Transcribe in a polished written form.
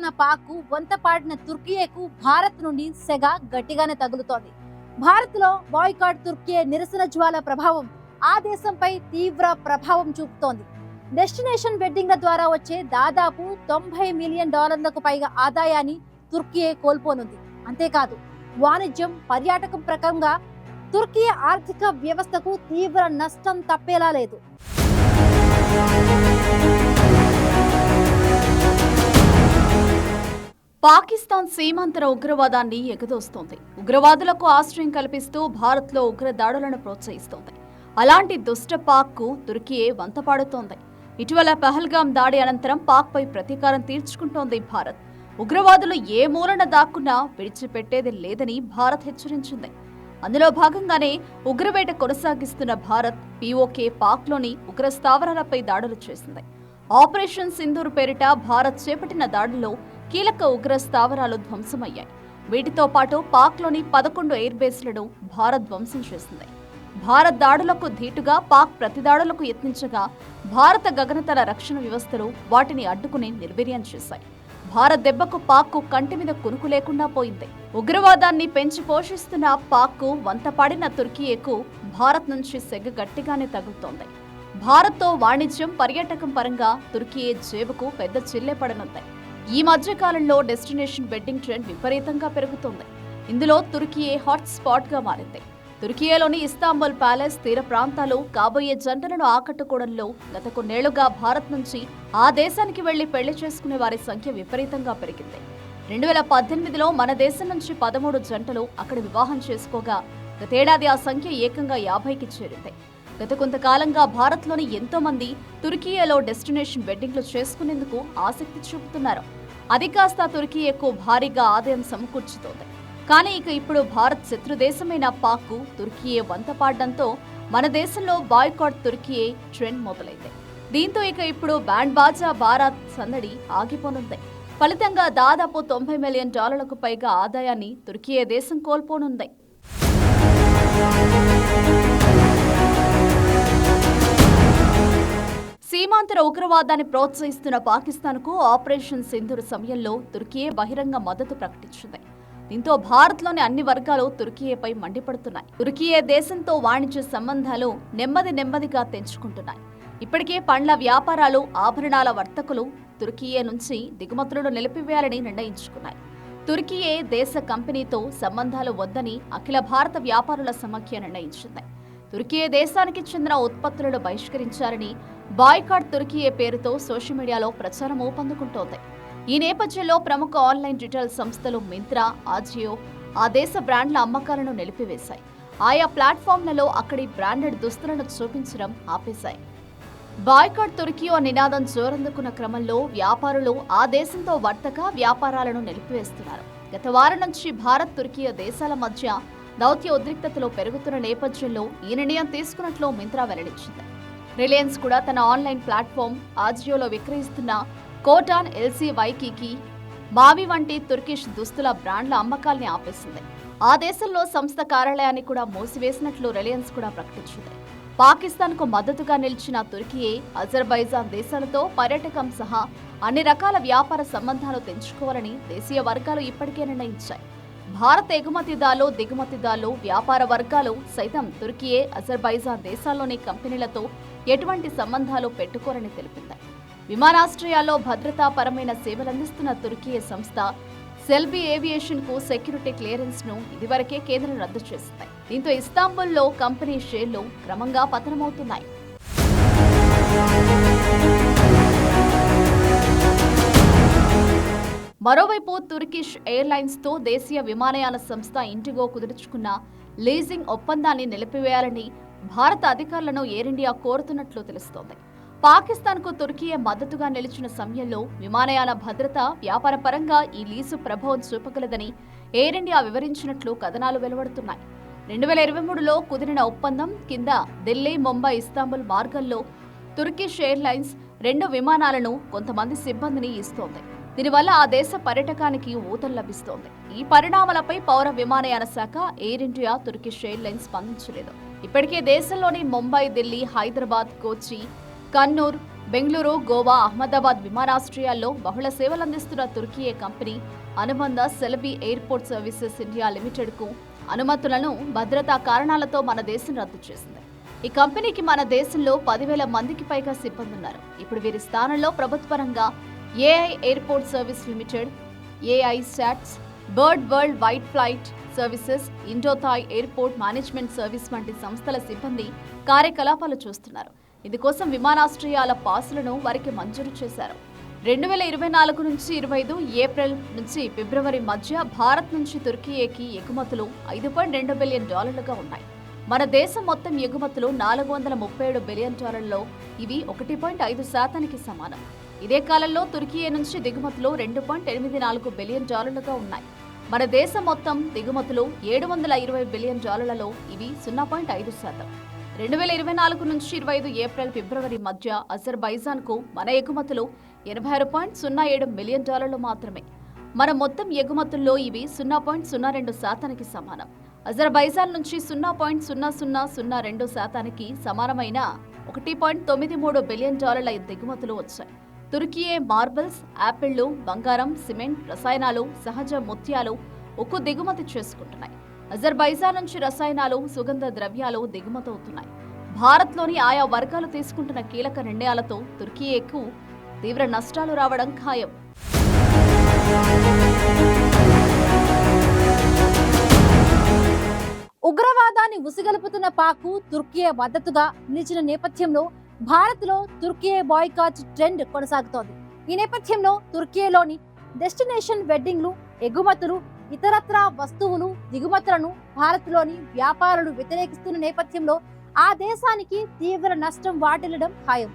చేస్తున్న పాక్ వంతపాడిన తుర్కియేకు భారత్ నుండి సెగ గట్టిగానే తగులుతోంది. భారత్లో బాయ్కాట్ తుర్కియే నిరసన జ్వాల ప్రభావం ఆ దేశంపై తీవ్ర ప్రభావం చూపుతోంది. డెస్టినేషన్ వెడ్డింగ్ల ద్వారా వచ్చే దాదాపు $90 మిలియన్ పైగా ఆదాయాన్ని తుర్కియే కోల్పోనుంది. అంతేకాదు వాణిజ్యం, పర్యాటకం ప్రకారంగా తుర్కియే ఆర్థిక వ్యవస్థకు తీవ్ర నష్టం తప్పేలా లేదు. పాకిస్తాన్ సీమాంతర ఉగ్రవాదాన్ని ఎగదోస్తోంది. ఉగ్రవాదులకు ఆశ్రయం కల్పిస్తూ భారత్లో ఉగ్ర దాడులను ప్రోత్సహిస్తోంది. అలాంటి దుష్ట పాక్కు తుర్కియే వంతపాడుతోంది. ఇటీవల పహల్గాం దాడి అనంతరం పాక్పై ప్రతీకారం తీర్చుకుంటోంది భారత్. ఉగ్రవాదులు ఏ మూలన దాక్కున్నా విడిచిపెట్టేది లేదని భారత్ హెచ్చరించింది. అందులో భాగంగానే ఉగ్రవేట కొనసాగిస్తున్న భారత్ పీఓకే పాక్లోని ఉగ్ర స్థావరాలపై దాడులు చేసింది. ఆపరేషన్ సింధూర్ పేరిట భారత్ చేపట్టిన దాడుల్లో కీలక ఉగ్ర స్థావరాలు ధ్వంసమయ్యాయి. వీటితో పాటు పాక్లోని 11 ఎయిర్ బేస్లను భారత్ ధ్వంసం చేసింది. భారత్ దాడులకు ధీటుగా పాక్ ప్రతిదాడులకు యత్నించగా భారత గగనతల రక్షణ వ్యవస్థలు వాటిని అడ్డుకుని నిర్వీర్యం చేశాయి. భారత్ దెబ్బకు పాక్కు కంటి మీద కునుకు లేకుండా పోయింది. ఉగ్రవాదాన్ని పెంచి పోషిస్తున్న పాక్కు వంతపాడిన తుర్కియేకు భారత్ నుంచి సెగ గట్టిగానే తగులుతోంది. భారత్తో వాణిజ్యం, పర్యాటకం పరంగా తుర్కియే జేబుకు పెద్ద చిల్లె పడనుంది. ఈ మధ్య కాలంలో డెస్టినేషన్ వెడ్డింగ్ ట్రెండ్ విపరీతంగా పెరుగుతోంది. ఇందులో తుర్కియే హాట్ స్పాట్ గా మారింది. తుర్కియేలోని ఇస్తాంబుల్ ప్యాలెస్ తీర ప్రాంతాలు కాబోయే జంటలను ఆకట్టుకోవడంలో గత కొన్నేళ్లుగా భారత్ నుంచి ఆ దేశానికి వెళ్లి పెళ్లి చేసుకునే వారి సంఖ్య విపరీతంగా పెరిగింది. 2018లో మన దేశం నుంచి 13 జంటలు అక్కడ వివాహం చేసుకోగా గతేడాది ఆ సంఖ్య ఏకంగా 50కి చేరింది. గత కొంతకాలంగా భారత్లోని ఎంతో మంది తుర్కియేలో డెస్టినేషన్ వెడ్డింగ్లు చేసుకునేందుకు ఆసక్తి చూపుతున్నారు. అది కాస్త తుర్కియేకు భారీగా ఆదాయం సమకూర్చుతోంది. కానీ ఇప్పుడు భారత్ శత్రు దేశమైన పాక్కు తుర్కియే వంతపాడడంతో మన దేశంలో బాయ్కాట్ తుర్కియే ట్రెండ్ మొదలైంది. దీంతో ఇప్పుడు బ్యాండ్ బాజా బారాత్ సందడి ఆగిపోనుంది. ఫలితంగా దాదాపు $90 మిలియన్ పైగా ఆదాయాన్ని తుర్కియే దేశం కోల్పోనుంది. సీమాంతర ఉగ్రవాదాన్ని ప్రోత్సహిస్తున్న పాకిస్తాన్కు ఆపరేషన్ సింధూర్ సమయంలో తుర్కియే బహిరంగ మద్దతు ప్రకటించింది. దీంతో భారత్లోని అన్ని వర్గాలు తుర్కియేపై మండిపడుతున్నాయి. తుర్కియే దేశంతో వాణిజ్య సంబంధాలు నెమ్మదిగా తెంచుకుంటున్నాయి. ఇప్పటికే పండ్ల వ్యాపారాలు, ఆభరణాల వర్తకులు తుర్కియే నుంచి దిగుమతులను నిలిపివేయాలని నిర్ణయించుకున్నాయి. తుర్కియే దేశ కంపెనీతో సంబంధాలు వద్దని అఖిల భారత వ్యాపారుల సమాఖ్య నిర్ణయించింది. తుర్కియే దేశానికి చెందిన ఉత్పత్తులను బహిష్కరించారని బాయ్కాట్ తుర్కియే పేరుతో సోషల్ మీడియాలో ప్రచారం ఊపందుకుంటోంది. ఈ నేపథ్యంలో ప్రముఖ ఆన్లైన్ రిటైల్ సంస్థలు మింత్రా, ఆజియో ఆ దేశ బ్రాండ్ల అమ్మకాలను నిలిపివేశాయి. ఆయా ప్లాట్ఫామ్లలో అక్కడి బ్రాండెడ్ దుస్తులను చూపించడం ఆపేశాయి. బాయ్కాట్ తుర్కియో నినాదం జోరందుకున్న క్రమంలో వ్యాపారులు ఆ దేశంతో వర్తక వ్యాపారాలను నిలిపివేస్తున్నారు. గత వారం నుంచి భారత్, తుర్కియా దేశాల మధ్య దౌత్య ఉద్రిక్తతలో పెరుగుతున్న నేపథ్యంలో ఈ నిర్ణయం తీసుకున్నట్లు మింత్రా వెల్లడించింది. రిలయన్స్ కూడా తన ఆన్లైన్ ప్లాట్ఫామ్ ఆజియోలో విక్రయిస్తున్న కోటాన్, ఎల్సీ వైకీకి, మావి వంటి తుర్కిష్ దుస్తుల బ్రాండ్ల అమ్మకాల్ని ఆపేసింది. ఆ దేశంలో సంస్థ కార్యాలయాన్ని కూడా మూసివేసినట్లు రిలయన్స్ కూడా ప్రకటించింది. పాకిస్తాన్కు మద్దతుగా నిలిచిన తుర్కియే, అజర్బైజాన్ దేశాలతో పర్యాటకం సహా అన్ని రకాల వ్యాపార సంబంధాలు తెంచుకోవాలని దేశీయ వర్గాలు ఇప్పటికే నిర్ణయించాయి. భారత ఎగుమతిదారులు, దిగుమతిదారులు, వ్యాపార వర్గాలు సైతం తుర్కియే, అజర్బైజాన్ దేశాల్లోని కంపెనీలతో ఎటువంటి సంబంధాలు పెట్టుకోరని తెలిపింది. విమానాశ్రయాల్లో భద్రతాపరమైన సేవలందిస్తున్న తుర్కియే సంస్థ సెల్బీ ఏవియేషన్ కు సెక్యూరిటీ క్లియరెన్స్ ను ఇదివరకే కేంద్రం రద్దు చేసింది. దీంతో ఇస్తాంబుల్లో కంపెనీ షేర్లు క్రమంగా పతనమవుతున్నాయి. మరోవైపు తుర్కిష్ ఎయిర్లైన్స్ తో దేశీయ విమానయాన సంస్థ ఇండిగో కుదుర్చుకున్న లీజింగ్ ఒప్పందాన్ని నిలిపివేయాలని భారత అధికారులను ఎయిర్ ఇండియా కోరుతున్నట్లు తెలుస్తోంది. పాకిస్తాన్కు తుర్కియే మద్దతుగా నిలిచిన సమయంలో విమానయాన భద్రత, వ్యాపార పరంగా ఈ లీజు ప్రభావం చూపగలదని ఎయిర్ ఇండియా వివరించినట్లు కథనాలు వెలువడుతున్నాయి. 2023లో కుదిరిన ఒప్పందం కింద ఢిల్లీ, ముంబై, ఇస్తాంబుల్ మార్గంలో తుర్కిష్ ఎయిర్లైన్స్ 2 విమానాలను, కొంతమంది సిబ్బందిని ఇస్తోంది. దీనివల్ల ఆ దేశ పర్యాటకానికి ఊతం లభిస్తోంది. ఈ పరిణామాలపై పౌర విమానయాన శాఖ ఎయిర్ ఇండియా, తుర్కిష్ ఎయిర్లైన్స్ స్పందించలేదు. ఇప్పటికే దేశంలోని ముంబై, ఢిల్లీ, హైదరాబాద్, కోచి, కన్నూర్, బెంగళూరు, గోవా, అహ్మదాబాద్ విమానాశ్రయాల్లో బహుళ సేవలందిస్తున్న తుర్కీ కంపెనీ అనుబంధ సెలబీ ఎయిర్పోర్ట్ సర్వీసెస్ ఇండియా లిమిటెడ్కు అనుమతులను భద్రతా కారణాలతో మన దేశం రద్దు చేసింది. ఈ కంపెనీకి మన దేశంలో 10,000 మందికి పైగా సిబ్బంది ఉన్నారు. ఇప్పుడు వీరి స్థానంలో ప్రభుత్వపరంగా AI airport service limited, AI SATS, Bird world wide flight services, Indo Thai airport management service వంటి సంస్థల సిబ్బంది కార్యకలాపాలు చూస్తున్నారు. ఇందుకోసం విమానాశ్రయాల పాసులను వారికి మంజూరు చేశారు. 2024 నుంచి 25 ఏప్రిల్ నుంచి ఫిబ్రవరి మధ్య భారత్ నుంచి తుర్కీకి ఎగుమతులు $5.2 బిలియన్ ఉన్నాయి. మన దేశం మొత్తం ఎగుమతులు $437 బిలియన్, ఇవి 1.5% సమానం. ఇదే కాలంలో తుర్కీ నుంచి దిగుమతులు $2.84 బిలియన్ ఉన్నాయి. మన దేశం మొత్తం దిగుమతులు $720 బిలియన్, ఇవి 0.5%. 2024 నుంచి 25 ఏప్రిల్ ఫిబ్రవరి మధ్య అజర్బైజాన్కు మన ఎగుమతులు $86.07 మిలియన్ మాత్రమే. మన మొత్తం ఎగుమతుల్లో ఇవి 0.02% సమానం. అజర్బైజాన్ నుంచి 0.0002% సమానమైన $1.93 బిలియన్ దిగుమతులు వచ్చాయి. తుర్కీయే మార్బల్స్, యాపిళ్లు, బంగారం, సిమెంట్, రసాయనాలు, సహజ ముత్యాలు, ఉక్కు దిగుమతి చేసుకుంటున్నాయి. అజర్బైజాన్ నుంచి రసాయనాలు, సుగంధ ద్రవ్యాలు దిగుమతవుతున్నాయి. భారత్లోని ఆయా వర్గాలు తీసుకుంటున్న కీలక నిర్ణయాలతో తుర్కీకు తీవ్ర నష్టాలు రావడం ఖాయం. ఉగ్రవాదాన్ని ఉసిగలుపుతున్న పాక్ తుర్కీ మద్దతుగా నిలిచిన నేపథ్యంలో భారత్లో తుర్కీ బాయ్కాట్ ట్రెండ్ కొనసాగుతోంది. ఈ నేపథ్యంలో తుర్కీలోని డెస్టినేషన్ వెడ్డింగ్లు, ఎగుమతులు, ఇతరత్రా వస్తువులు దిగుమతులను భారత్లోని వ్యాపారులు వ్యతిరేకిస్తున్న నేపథ్యంలో ఆ దేశానికి తీవ్ర నష్టం వాటిల్లడం ఖాయం.